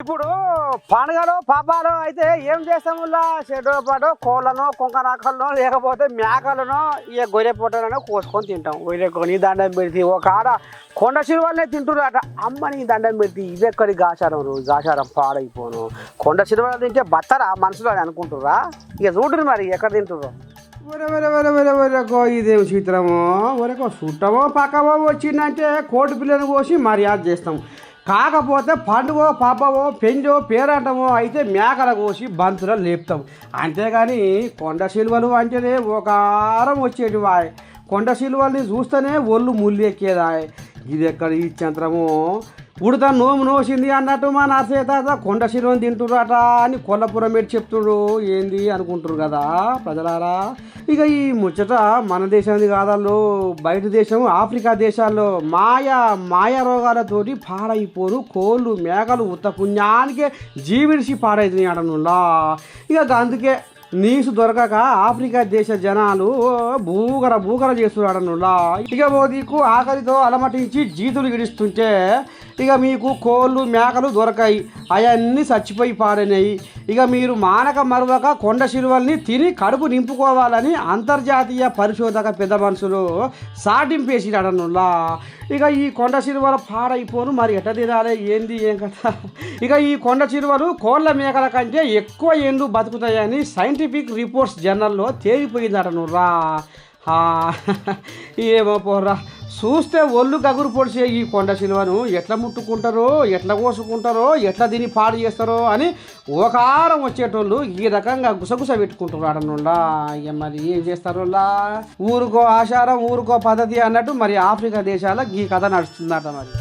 ఇప్పుడు పండుగలు పాపాలు అయితే ఏం చేస్తాము చెడుతో పాటు కోళ్ళను కుంకనాకలను లేకపోతే మేకలను ఇక గొర్రె పొట్టలను కోసుకొని తింటాం. గొర్రె కొని దండం పెడితే ఒక ఆడ కొండ చిరువలనే తింటున్నారట. అమ్మని దండం పెడితే ఇవెక్కడి గాచారం గాచారం పాడైపోను. కొండ చిరువలు తింటే బత్తరా మనుషులు అని అనుకుంటుర్రా? ఇక చూడరు మరి ఎక్కడ తింటుర్రో. వరకో ఇదేం చిత్రమో వరకు చుట్టమో పక్కవో వచ్చిందంటే కోడి పిల్లని కోసి మర్యాద చేస్తాం. కాకపోతే పండుగో పాపవో పెంజో పేరంటమో అయితే మేకల కోసి బంతులో లేపుతాం. అంతేగాని కొండ సిలువలు అంటేనే ఒక ఆరం వచ్చేటి వాయ్. కొండ సిలువల్ని చూస్తేనే ఒళ్ళు ముళ్ళు ఎక్కేదాయ్. ఇది ఎక్కడ ఈ చంత్రము ఉడత నోము నోసింది అన్నట్టు మా నర్సేత కొండ సిలువని తింటుర్రట అని కొల్లపురం పెట్టి చెప్తుడు ఏంది అనుకుంటారు కదా ప్రజలారా. ఇక ఈ ముచ్చట మన దేశంది కాదల్లో బయట దేశం ఆఫ్రికా దేశాల్లో మాయా రోగాలతోటి పాడైపోరు కోళ్ళు మేకలు ఉత్త పుణ్యానికే జీవిడిసి పాడైతున్నాయి అడనులా. ఇక అందుకే నీసు దొరకక ఆఫ్రికా దేశ జనాలు బూగర చేస్తున్నాడనులా. ఇక మోదీకు ఆకలితో అలమటించి జీతులు గిడిస్తుంటే ఇక మీకు కోళ్ళు మేకలు దొరకాయి, అవన్నీ చచ్చిపోయి పాడినాయి. ఇక మీరు మానక మరువక కొండ సిలువల్ని తిని కడుపు నింపుకోవాలని అంతర్జాతీయ పరిశోధక పెద్ద మనుషులు సాటింపేసినాడనులా. ఇక ఈ కొండ సిలువల పాడైపోను మరి ఎట్ట తినాలి ఏంది ఏం కదా. ఇక ఈ కొండ సిలువలు కోళ్ళ మేకల కంటే ఎక్కువ ఏండ్లు బతుకుతాయని సైంటిఫిక్ రిపోర్ట్స్ జర్నల్లో తేలిపోయిందటనురా. ఏమో పోర్రా, చూస్తే ఒళ్ళు గగురు పొడిచే ఈ కొండ సిలువను ఎట్లా ముట్టుకుంటారో, ఎట్లా కోసుకుంటారో, ఎట్లా దీన్ని పాడు చేస్తారో అని ఒక ఆరం వచ్చేటోళ్ళు ఈ రకంగా గుసగుస పెట్టుకుంటున్నాడనుండా. ఇక మరి ఏం చేస్తారోలా, ఊరుకో ఆచారం ఊరుకో పద్ధతి అన్నట్టు మరి ఆఫ్రికా దేశాల ఈ కథ నడుస్తుందట మరి.